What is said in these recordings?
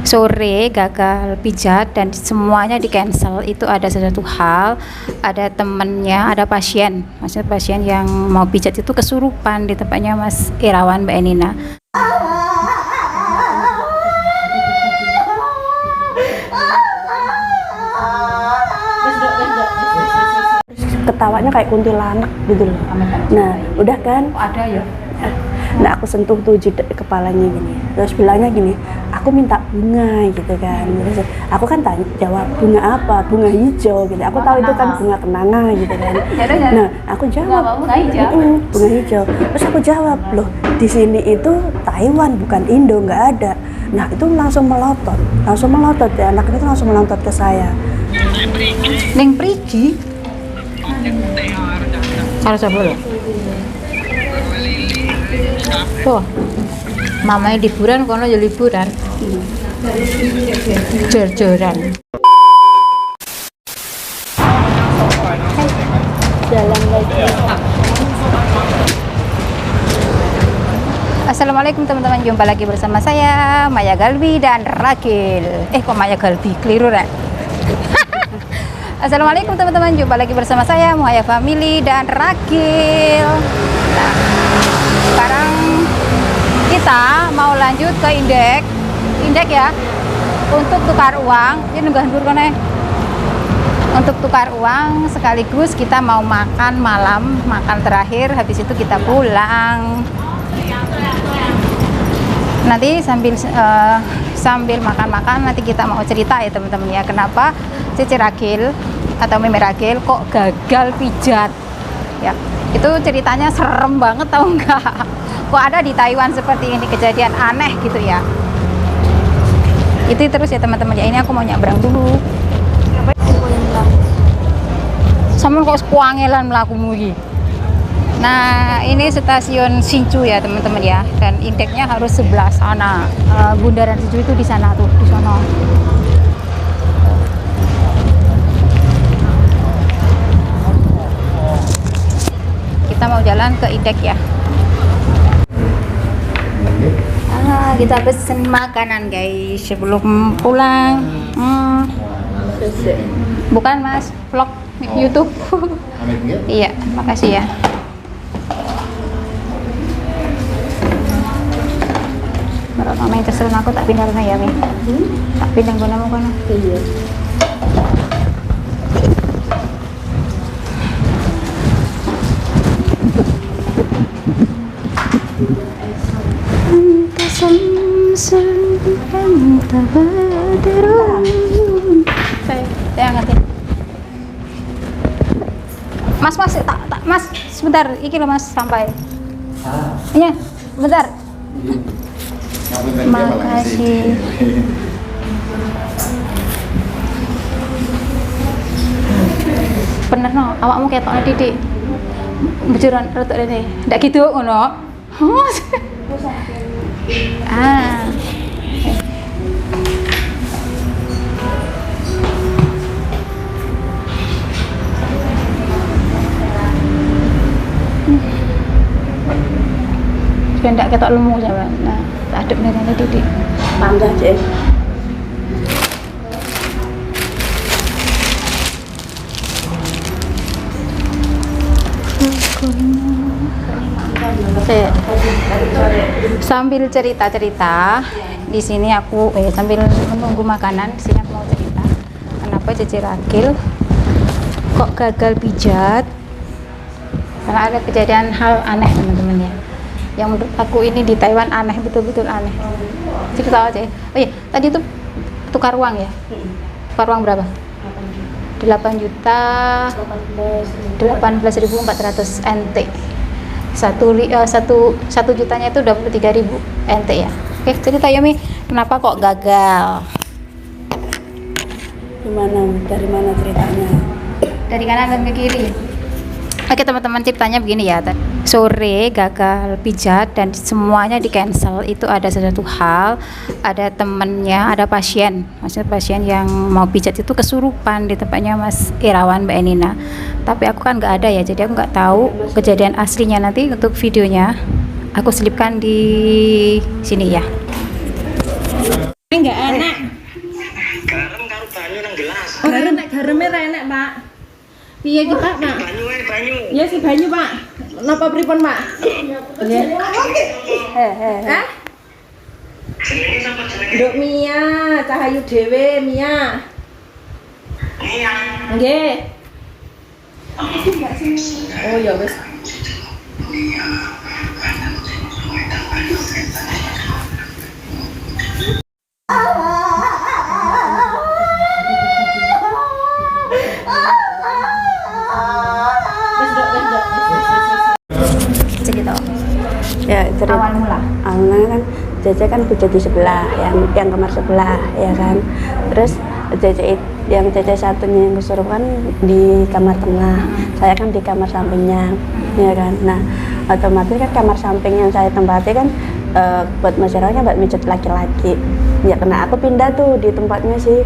sore gagal pijat dan semuanya di cancel. Itu ada sesuatu hal, ada temennya, ada pasien, maksudnya pasien yang mau pijat itu kesurupan di tempatnya Mas Irawan, Mbak Enina. Ketawanya kayak kuntilanak gitu loh. Nah, udah kan? Ada ya? Nah, aku sentuh tuh kepalanya gini. Terus bilangnya gini, aku minta bunga gitu kan. Terus aku kan jawab, bunga apa? Bunga hijau gitu. Aku tahu itu kan bunga kenanga gitu kan. Nah, aku jawab, bunga hijau. Terus aku jawab, loh di sini itu Taiwan bukan Indo, nggak ada. Nah, itu langsung melotot ya. Anak itu langsung melotot ke saya. Neng Prigi? Harus apa loh? Oh, mamanya liburan, kono ya liburan. Jor-joran. Jalan lagi. Assalamualaikum teman-teman, jumpa lagi bersama saya Maya Galbi dan Rakil. Kok Maya Galbi? Keliru kan? Assalamualaikum teman-teman, jumpa lagi bersama saya Maya Family dan Rakil. Nah, sekarang kita mau lanjut ke indek ya, untuk tukar uang. Ini nunggah dur kene. Untuk tukar uang sekaligus kita mau makan malam, makan terakhir. Habis itu kita pulang. Nanti sambil makan-makan nanti kita mau cerita ya teman-teman ya, kenapa Cici Rakil atau Mimi Rakil kok gagal pijat ya. Itu ceritanya serem banget, tahu nggak? Kok ada di Taiwan seperti ini, kejadian aneh gitu ya. Itu terus ya teman-teman ya. Ini aku mau nyebrang dulu. Sama kok sekuangelan melakumu iki. Nah, ini stasiun Hsinchu ya teman-teman ya, dan indeknya harus sebelah sana. Bundaran Hsinchu itu di sana tuh, di sana. Kita mau jalan ke indek ya. Kita pesen makanan guys sebelum pulang. Bukan mas, vlog YouTube. Iya, makasih ya. Baru mama yang kesel aku tak pindah ya Mi. Tak pindah guna mau kono. Iya. Saya angetin. Mas, Mas, sebentar, iki loh Mas sampai. Iya, sebentar. Makasih. Bener no, awakmu ketokne titik. Bujuran rotok rene. Ndak gitu ngono. Ndak ketok lemu sama. Nah, adep rene titik. Panggah, Cek. Sambil cerita-cerita di sini aku sambil menunggu makanan di sini aku mau cerita kenapa Cici Rakil kok gagal pijat, karena ada kejadian hal aneh teman-teman ya, yang menurut aku ini di Taiwan aneh, betul-betul aneh. Cerita aja. Oh iya, tadi itu tukar uang ya? Tukar uang berapa? 18.400 NT. Satu jutanya itu 23.000 NT ya. Oke, cerita ya Mi, kenapa kok gagal? Dari mana ceritanya? Dari kanan dan ke kiri. Oke teman-teman, ceritanya begini ya. Sore gagal pijat dan semuanya di cancel. Itu ada sesuatu hal, ada temennya, ada pasien, maksudnya pasien yang mau pijat itu kesurupan di tempatnya Mas Irawan, Mbak Enina. Tapi aku kan nggak ada ya, jadi aku nggak tahu kejadian aslinya. Nanti untuk videonya aku selipkan di sini ya. Enggak enak. Garam karo banyu nang gelas. Garam nek gareme ra enak, Pak. Piye ki, Pak? Banyu wae banyu. Ya si banyu, Pak. Napa pripun, Pak? Nggih. Hah? Jenenge sapa jenenge? Nduk Mia, Cahayu dhewe, Mia. Iya. Nggih. Oh ya wis. Cerita Ya cerita awal mula. awalnya kan Cece kan pijat di sebelah, yang kamar sebelah ya kan. Terus yang Cece satunya yang kesurupan di kamar tengah, saya kan di kamar sampingnya ya kan. Nah otomatis kan kamar samping yang saya tempati kan buat masyarakatnya buat mijet laki-laki ya, karena aku pindah tuh di tempatnya sih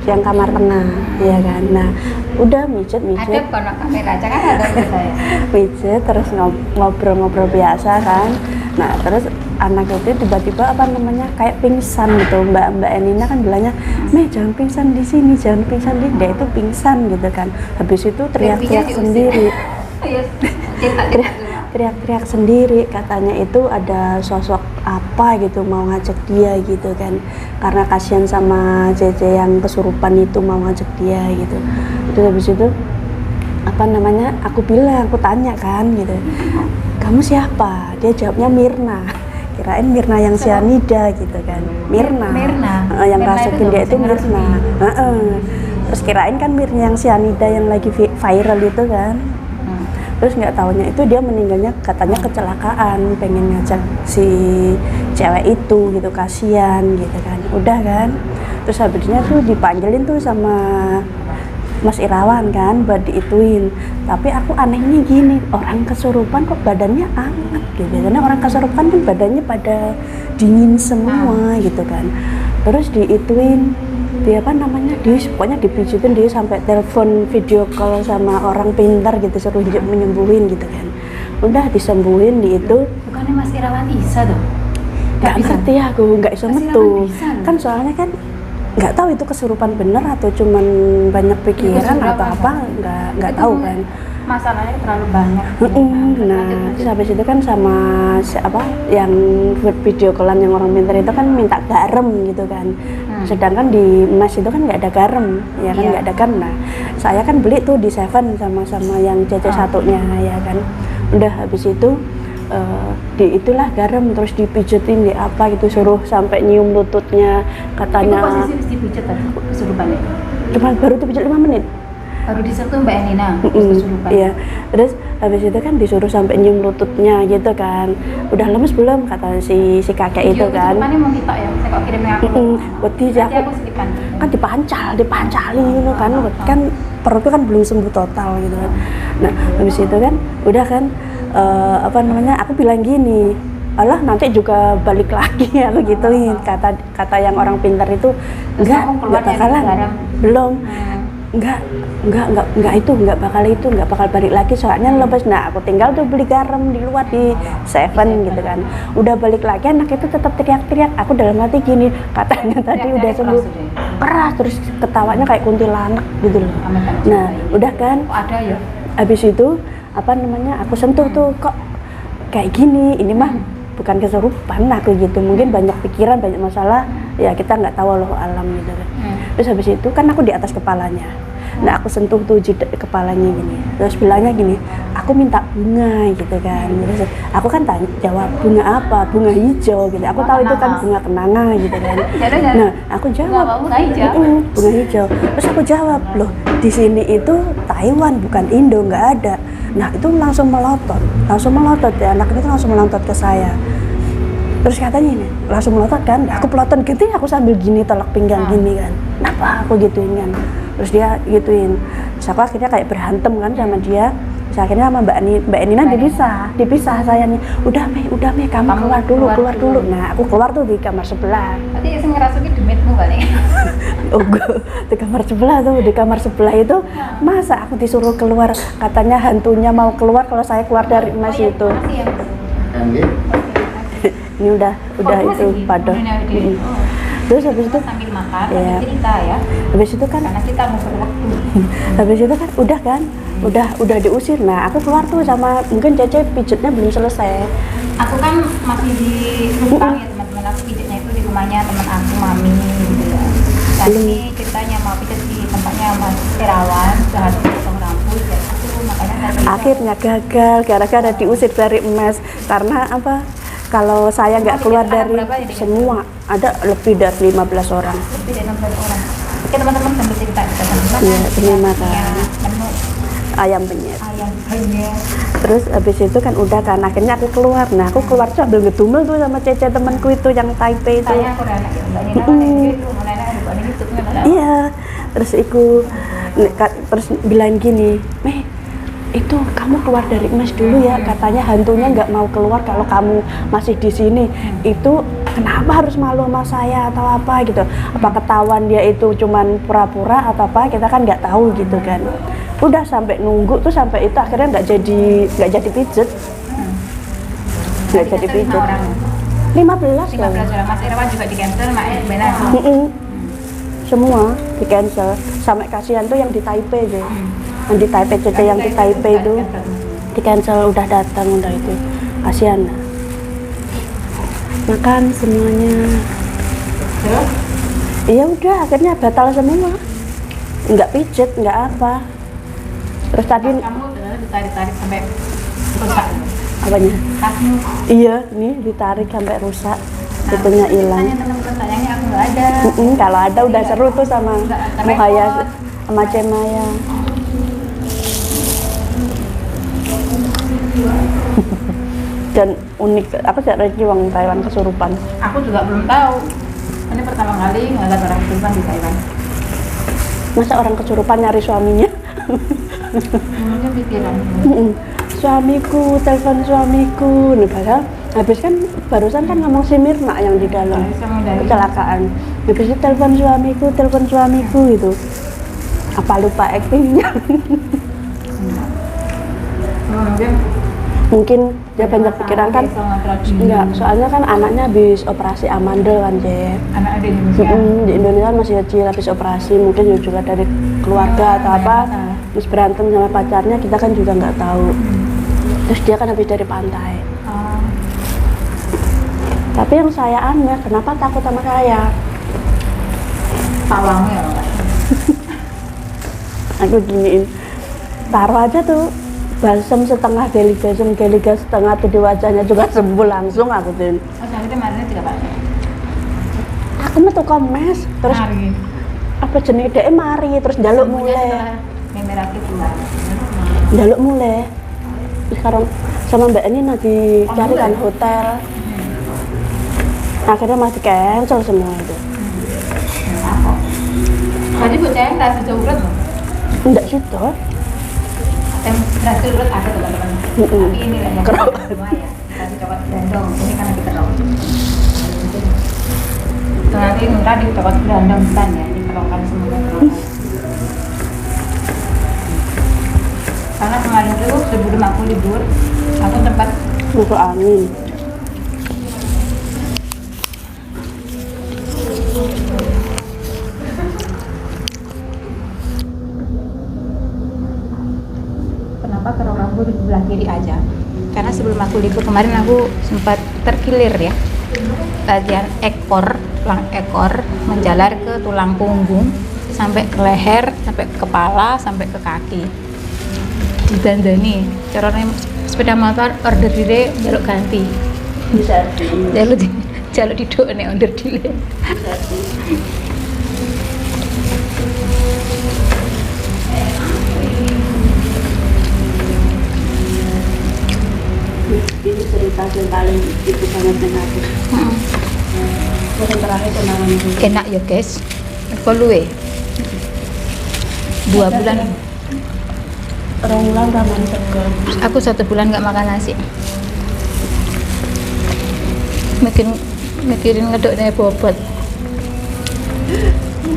yang kamar tengah ya kan. Nah udah mijet Ada kono kamera, jangan ada saya. pijet terus ngobrol-ngobrol biasa kan. Nah terus anak itu tiba-tiba apa namanya kayak pingsan gitu. Mbak Enina kan bilangnya, "Meh jangan pingsan di sini, jangan pingsan di." Dia itu pingsan gitu kan. Habis itu teriak-teriak sendiri. Teriak-teriak sendiri, katanya itu ada sosok apa gitu mau ngajak dia gitu kan, karena kasihan sama Cece yang kesurupan itu mau ngajak dia gitu. Terus habis itu apa namanya aku tanya kan gitu, "Kamu siapa?" Dia jawabnya Mirna. Kirain Mirna yang cyanida gitu kan. Mirna yang Mirna rasukin itu dia itu yang Mirna. Terus kirain kan Mirna yang cyanida yang lagi viral itu kan. Terus nggak taunya itu dia meninggalnya katanya kecelakaan, pengen ngajak si cewek itu gitu, kasihan gitu kan. Udah kan, terus habisnya tuh dipanggilin tuh sama Mas Irawan kan buat diituin. Tapi aku anehnya gini, orang kesurupan kok badannya anget gitu. Karena orang kesurupan kan badannya pada dingin semua gitu kan. Terus diituin, dia apa namanya, pokoknya dipijitin, dia sampai telepon video call sama orang pintar gitu, suruh menyembuhin gitu kan. Udah disembuhin di itu. Bukannya Mas Irawan bisa dong? Nggak ngerti aku, nggak bisa Mas metu. Irawan bisa loh. Kan soalnya kan nggak tahu itu kesurupan bener atau cuman banyak pikiran atau apa, nggak tahu kan. Masalahnya terlalu banyak. Nah, terus habis itu kan sama yang video callan yang orang pintar itu kan minta garam gitu kan. Sedangkan di Mas itu kan nggak ada garam, ya kan, nggak ada garam. Nah, saya kan beli tuh di Seven sama yang CC satunya ya kan. Udah habis itu itulah garam, terus dipijetin di apa gitu, suruh sampai nyium lututnya katanya. Itu posisi mesti dipijet tadi kesurupannya. Cuma baru dipijet 5 menit. Baru disentuh Mbak Enina kesurupan. Iya, terus habis itu kan disuruh sampai nyium lututnya gitu kan. Udah lemes belum kata si kakek itu kan. Kesurupannya mau kita ya, saya kok kirimnya aku. Berarti Nanti aku selipan. kan dipancali gitu kan perutku kan belum sembuh total gitu kan. Nah habis itu kan udah kan apa namanya aku bilang gini, "Alah nanti juga balik lagi," aku gituin. Kata yang orang pintar itu, enggak bakalan, belum, enggak bakal balik lagi soalnya lepas. Nah aku tinggal tuh beli garam di luar di Seven gitu kan. Udah balik lagi anak itu tetap teriak-teriak. Aku dalam hati gini, katanya tadi udah sembuh keras, terus ketawanya kayak kuntilanak gitu loh. Nah udah kan, Ada ya. habis itu apa namanya aku sentuh tuh, kok kayak gini, ini mah bukan kesurupan aku gitu, mungkin banyak pikiran, banyak masalah ya, kita nggak tahu Allah alam gitu kan. Terus habis itu kan aku di atas kepalanya. Nah aku sentuh tuh kepalanya gini, terus bilangnya gini, "Aku minta bunga," gitu kan. Terus aku kan jawab, "Bunga apa?" "Bunga hijau," gitu. Aku tahu itu kan bunga kenanga gitu kan. Nah aku jawab, bunga hijau. Bunga hijau. Terus aku jawab, "Loh di sini itu Taiwan bukan Indo, nggak ada." Nah itu langsung melotot ya, anak itu langsung melotot ke saya. Terus katanya ini langsung melotot kan, aku peloton gitu, aku sambil gini tolak pinggang gini kan, "Kenapa?" Aku gituin kan. Terus dia gituin, terus aku akhirnya kayak berantem kan sama dia. Terus akhirnya sama Mbak Enina dipisah saya nih, udah Mei kamu keluar dulu. Nah aku keluar tuh di kamar sebelah. Nanti saya ngerasuki demitmu balik. Oh gue di kamar sebelah itu masa aku disuruh keluar, katanya hantunya mau keluar kalau saya keluar dari Mas itu. Makasih ya. Ini udah itu pada. Terus habis itu sambil makan, Iya. sambil cerita ya. habis itu kan Karena kita mau berwaktu. habis itu kan udah diusir. Nah aku keluar tuh sama mungkin Cece pijatnya belum selesai. Aku kan masih di Rupang ya teman-teman, aku pijatnya itu di rumahnya teman aku, Mami gitu ya. Dan ini ceritanya mau pijat di tempatnya Mas Irawan, sudah habis potong rambut ya. Aku makanya tadi Akhirnya gagal gara-gara diusir dari emas. Karena apa? Kalau saya nggak keluar dari berapa ya, Dek? semua, ada lebih dari 15 orang. lebih dari 16 orang. Oke teman-teman sambil cerita kita sambil makan. Iya, sambil makan. Ya, menu Ayam penyet. ayam penyet. Terus habis itu kan udah kan akhirnya aku keluar. Nah aku keluar tuh sambil ngedumel tuh sama Cece temanku itu yang Taipei itu. Saya aku udah anak Mbak Nina kan yang gitu, Mbak Nina ada di YouTube-nya Mbak Nina. Iya. Terus terus bilang gini, Meh, itu kamu keluar dari emas dulu ya, katanya hantunya nggak mau keluar kalau kamu masih di sini. Itu kenapa harus malu sama saya atau apa gitu? Apa ketahuan dia itu cuman pura-pura atau apa? Kita kan nggak tahu gitu kan. Udah sampai nunggu tuh sampai itu akhirnya nggak jadi pijet. Nggak jadi Kita 5 pijet. orang. 15 15 lah. orang. Mas Irawan juga di cancel, Mak Benar. Semua di cancel. Sampai kasihan tuh yang di Taipei deh. Yang di Taipei Cece yang di Taipei itu di cancel, udah datang udah itu. Kasihan lah. Makan semuanya. Terus Iya udah akhirnya batal semua. Nggak pijet, nggak apa. Terus tadi kamu ternyata ditarik-tarik sampai rusak. apanya? Kasmu. Iya, nih ditarik sampai rusak. Itunya hilang. Tanya teman-teman, sayangnya aku nggak ada. Kalau ada udah seru tuh sama Muhaya sama Cemaya. Dan unik, aku tidak lagi uang Taiwan kesurupan. Aku juga belum tahu. Ini pertama kali ngeliat orang kesurupan di Taiwan. Masa orang kesurupan nyari suaminya? Mungkin pikiran. Suamiku, telepon suamiku. Nih padahal habis kan barusan kan ngomong si Mirna yang di dalam kecelakaan. Habis itu telepon suamiku itu. Apa lupa actingnya? Mungkin dia banyak pikiran kan. Enggak, soalnya kan anaknya habis operasi amandel kan, Je. Anak ada di Indonesia. Di Indonesia masih kecil habis operasi, mungkin juga dari keluarga atau apa, terus berantem sama pacarnya, kita kan juga nggak tahu. Terus dia kan habis dari pantai. Tapi yang saya aneh, kenapa takut sama saya? Pawangnya loh. Aku giniin, taruh aja tuh balsam setengah, geliga setengah tuh di wajahnya juga sembuh langsung aku tuh. Oh, sakitnya marinya tidak Pak. Aku mah tukang mes, terus Mari. apa jenis dia mari, terus jaluk mulai. Memerakit Jaluk mulai. Sekarang sama Mbak ini nanti carikan hotel. Akhirnya masih cancel semua itu. Tadi bocahnya nggak sejauh urat loh. Enggak situ. Berhasil urat ada teman-teman. Tapi ini lah yang semua ya. Tadi coklat grandong. Ini kan kita tahu. Nanti minta di coklat grandong kan ya. Dikerokan semua. Karena kemarin itu sebelum aku libur, aku sempat Masuk angin. kenapa kerok rambut di sebelah kiri aja. Karena sebelum aku libur kemarin aku sempat terkilir ya. Bagian ekor, tulang ekor menjalar ke tulang punggung sampai ke leher, sampai ke kepala, sampai ke kaki. Didandani, caranya sepeda motor order dire jaluk ganti. Bisa Jaluk didokne order dire. Ini cerita yang paling itu sangat negatif. Yang terakhir kenangan itu. Enak ya guys. Kok luwe? 2 bulan. Ronglang ramen tegal. Aku 1 bulan nggak makan nasi. Mikirin ngedoknya bobot.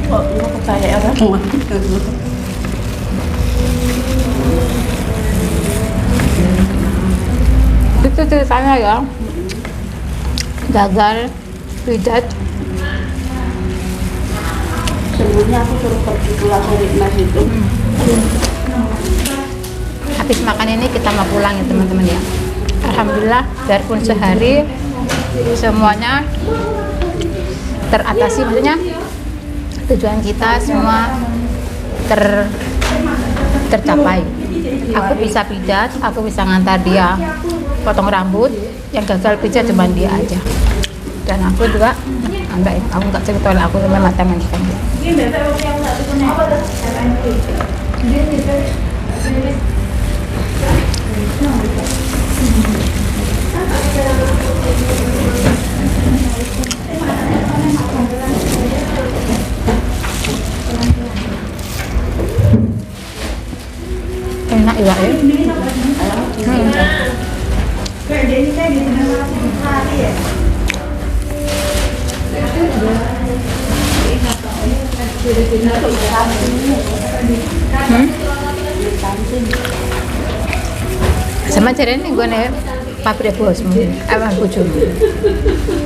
Kok lu percaya orang? Itu ceritanya ya. Gagal pijat Dulunya aku suruh pergi pulang dari Mas itu. Habis makan ini kita mau pulang ya teman-teman ya. Alhamdulillah biarpun sehari semuanya teratasi, maksudnya tujuan kita semua tercapai. Aku bisa pijat, aku bisa ngantar dia potong rambut, yang gagal pijat cuma dia aja. Dan aku juga enggak, aku nggak cerita lah, aku memang mata-matikan dia. Enak ya, sama caranya gue nih pabrik bosmu, emang bojomu.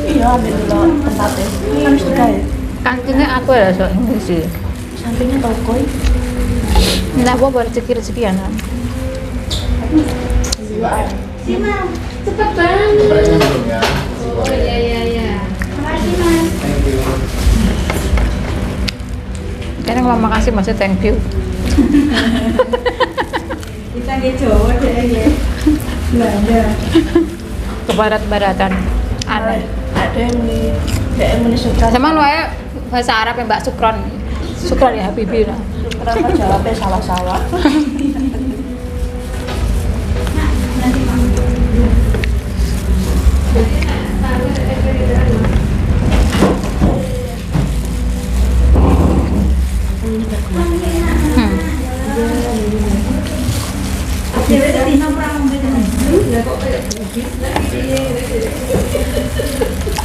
Iya, ambil dulu tempatnya. Kan sudah ya. Kantinnya aku ya sok ngisi. Sampingnya toko. Nah, gue baru rezeki ya kan. Cepet banget. Oh iya. Makasih Mas. Kadang mau makasih maksud thank you. Kita di Jawa deh ya. Belanda. Kebarat-baratan. Aneh. Ada yang ini suka. Sama lu ya bahasa Arab ya Mbak Sukron. Sukron ya Habibie lah. Kenapa jawabnya salah-salah?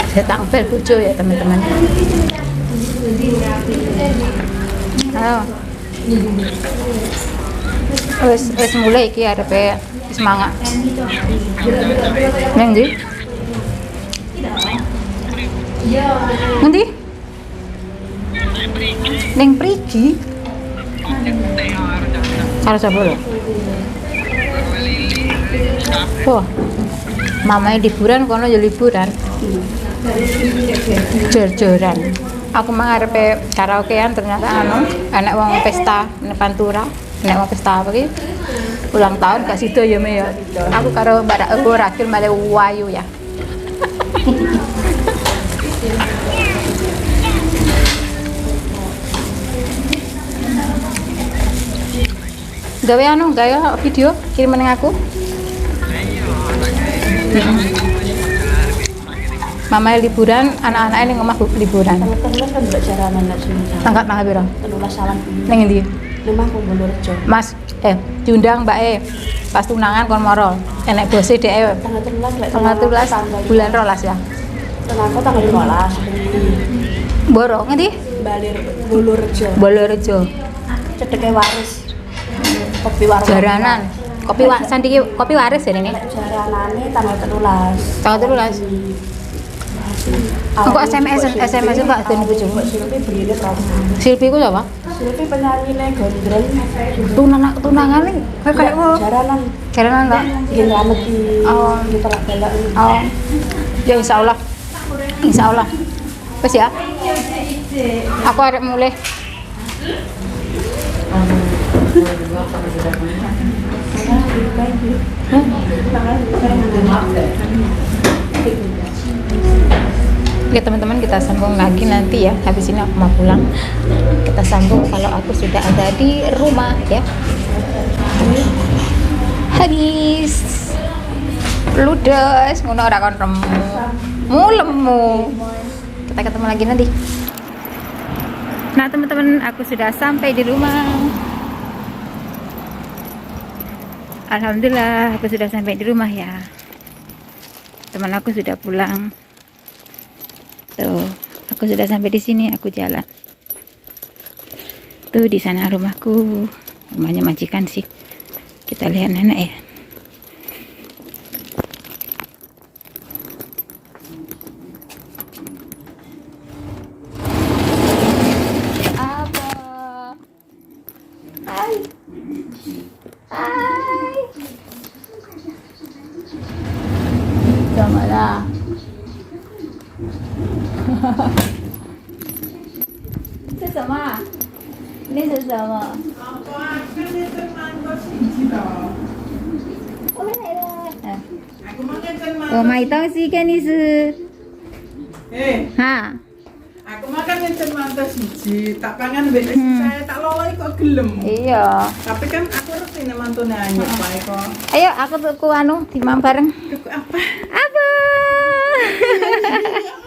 Saya tampil bojo ya teman-teman. Ayo. Wes mulai iki arepe semangat. Neng ndi? Ngendi? Neng Prigi. Karo sapa lho? Wah. Mamanya liburan kono ya liburan. Jor-joran. Aku mah arepe karaokean ternyata enak wong pesta nek Pantura, enak wong pesta apa ki? Ulang tahun gak sido ya me ya. Aku karo Mbak aku Rakil male wayu ya. Gawe video kirim ning aku. Mama liburan, anak-anaknya ning omah liburan. Teman-teman kan mbak jaranan nak sini. Tanggal piro? Tenulas salam. Ning endi? Rumah Kumbulurjo. Mas, diundang Mbak pas tunangan kon moro. Enek bose dhek Tanggal 13 bulan 12 ya. Aku tanggal 12. Boro ngendi? Balir Bulurjo. Bolorejo. Cedeke waris. Kopi warung. Jaranan. Sandiki kopi waris ya ini. Jaranane tanggal 13. Tanggal 13. Engko SMS Mbak den bojomu. Silvi belinya promo. Silvi ku sapa? Silvi penyanyi gondreng. Tunangan nih. Kayak Jaranan. Jaranan enggak? Bikin rambut di Oh. di tolak belak. Oh. Ya insyaallah. Insyaallah. Wes ya. Aku arep mulai. Oke teman-teman, kita sambung lagi nanti ya. Habis ini aku mau pulang. Kita sambung kalau aku sudah ada di rumah ya. Habis ludes ngono ora kon remu. Mulemu. Kita ketemu lagi nanti. Nah teman-teman, aku sudah sampai di rumah. Alhamdulillah, aku sudah sampai di rumah ya. Teman aku sudah pulang. Tuh, aku sudah sampai di sini. Aku jalan. Tuh di sana rumahku. Rumahnya majikan sih. Kita lihat nenek ya. Apa sesama lah. Sesama. Ini sesama. Oh, mai tahu sih kan isu. Ha. Aku makan ngenten mantu siji, tak pangan mbek saya tak loloi kok gelem. Iya. Tapi kan aku ngerti nek mantune anyep wae kok. Ayo aku tuku anu timam bareng. Tuku apa? Apa?